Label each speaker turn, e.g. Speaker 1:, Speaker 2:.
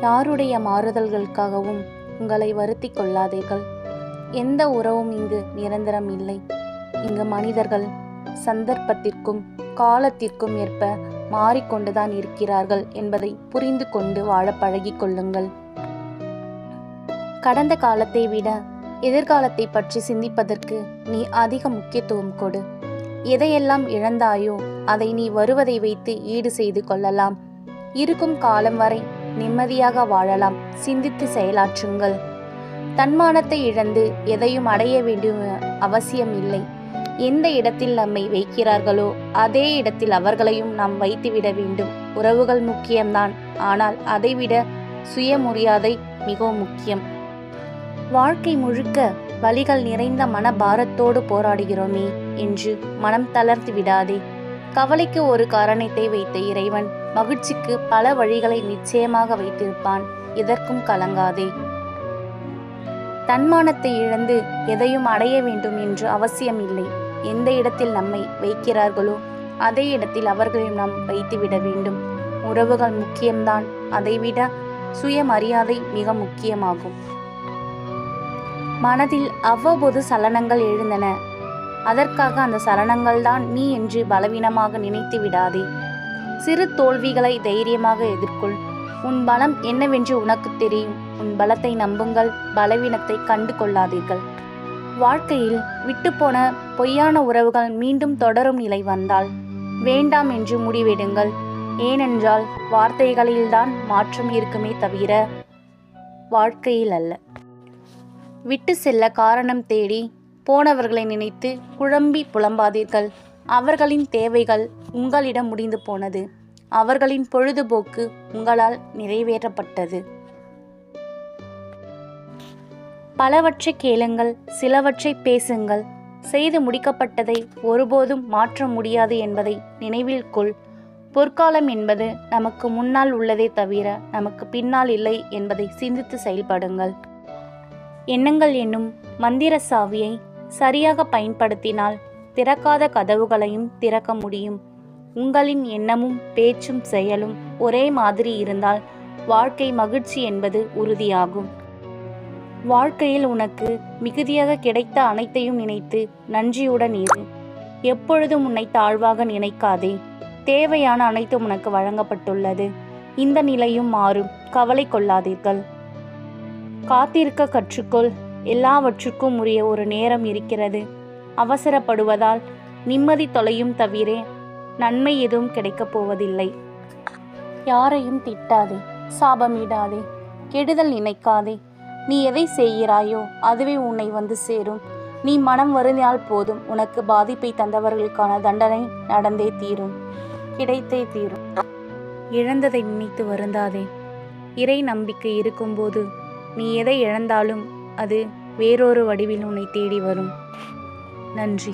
Speaker 1: யாருடைய மாறுதல்களுக்காகவும் உங்களை வருத்தி கொள்ளாதீர்கள். எந்த உறவும் இங்கு நிரந்தரம் இல்லை. இங்கு மனிதர்கள் சந்தர்ப்பத்திற்கும் காலத்திற்கும் ஏற்ப மாறிக்கொண்டுதான் இருக்கிறார்கள் என்பதை புரிந்து கொண்டு வாழ பழகிக் கொள்ளுங்கள். கடந்த காலத்தை விட எதிர்காலத்தை பற்றி சிந்திப்பதற்கு நீ அதிக முக்கியத்துவம் கொடு. எதையெல்லாம் இழந்தாயோ அதை நீ வருவதை வைத்து ஈடு செய்து கொள்ளலாம். இருக்கும் காலம் வரை நிம்மதியாக வாழலாம். சிந்தித்து செயலாற்றுங்கள். தன்மானத்தை இழந்து எதையும் அடைய வேண்டிய அவசியம் இல்லை. எந்த இடத்தில் நம்மை வைக்கிறார்களோ அதே இடத்தில் அவர்களையும் நாம் வைத்துவிட வேண்டும். உறவுகள் முக்கியம்தான், ஆனால் அதைவிட சுயமரியாதை மிகவும் முக்கியம். வாழ்க்கை முழுக்க வலிகள் நிறைந்த மனபாரத்தோடு போராடுகிறோமே என்று மனம் தளர்த்து விடாதே. கவலைக்கு ஒரு காரணத்தை வைத்த இறைவன் மகிழ்ச்சிக்கு பல வழிகளை நிச்சயமாக வைத்திருப்பான். எதற்கும் கலங்காதே. தன்மானத்தை இழந்து எதையும் அடைய வேண்டும் என்று அவசியம் இல்லை. எந்த இடத்தில் நம்மை வைக்கிறார்களோ அதே இடத்தில் அவர்களையும் நாம் வைத்துவிட வேண்டும். உறவுகள் முக்கியம்தான், அதைவிட சுயமரியாதை மிக முக்கியமாகும். மனதில் அவ்வப்போது சலனங்கள் எழுந்தன. அதற்காக அந்த சலனங்கள் தான் நீ என்று பலவீனமாக நினைத்து விடாதே. சிறு தோல்விகளை தைரியமாக எதிர்கொள். உன் பலம் என்னவென்று உனக்கு தெரியும். உன் பலத்தை நம்புங்கள், பலவீனத்தை கண்டு கொள்ளாதீர்கள். வாழ்க்கையில் விட்டுப்போன பொய்யான உறவுகள் மீண்டும் தொடரும் நிலை வந்தால் வேண்டாம் என்று முடிவெடுங்கள். ஏனென்றால் வார்த்தைகளில்தான் மாற்றம் இருக்குமே தவிர வாழ்க்கையில் அல்ல. விட்டு செல்ல காரணம் தேடி போனவர்களை நினைத்து குழம்பி புலம்பாதீர்கள். அவர்களின் தேவைகள் உங்களிடம் முடிந்து போனது. அவர்களின் பொழுதுபோக்கு உங்களால் நிறைவேற்றப்பட்டது. பலவற்றை கேளுங்கள், சிலவற்றை பேசுங்கள். செய்து முடிக்கப்பட்டதை ஒருபோதும் மாற்ற முடியாது என்பதை நினைவில் கொள். பொற்காலம் என்பது நமக்கு முன்னால் உள்ளதே தவிர நமக்கு பின்னால் இல்லை என்பதை சிந்தித்து செயல்படுங்கள். எண்ணங்கள் என்னும் மந்திர சாவியை சரியாக பயன்படுத்தினால் திறக்காத கதவுகளையும் திறக்க முடியும். உங்களின் எண்ணமும் பேச்சும் செயலும் ஒரே மாதிரி இருந்தால் வாழ்க்கை மகிழ்ச்சி என்பது உறுதியாகும். வாழ்க்கையில் உனக்கு மிகுதியாக கிடைத்த அனைத்தையும் நினைத்து நன்றியுடன் இரு. எப்பொழுதும் உன்னை தாழ்வாக நினைக்காதே. தேவையான அனைத்தும் உனக்கு வழங்கப்பட்டுள்ளது. இந்த நிலையும் மாறும். கவலை கொள்ளாதீர்கள். காத்திருக்க கற்றுக்கொள். எல்லாவற்றுக்கும் உரிய ஒரு நேரம் இருக்கிறது. அவசரப்படுவதால் நிம்மதி தொலையும் தவிர நன்மை எதுவும் கிடைக்கப் போவதில்லை. யாரையும் திட்டாதே, சாபமிடாதே, கெடுதல் நினைக்காதே. நீ எதை செய்கிறாயோ அதுவே உன்னை வந்து சேரும். நீ மனம் வருந்தினால் போதும். உனக்கு பாதிப்பை தந்தவர்களுக்கான தண்டனை நடந்தே தீரும், கிடைத்தே தீரும். இழந்ததை நினைத்து வருந்தாதே. இறை நம்பிக்கை இருக்கும்போது நீ எதை இழந்தாலும் அது வேறொரு வடிவில் உன்னை தேடி வரும். நன்றி.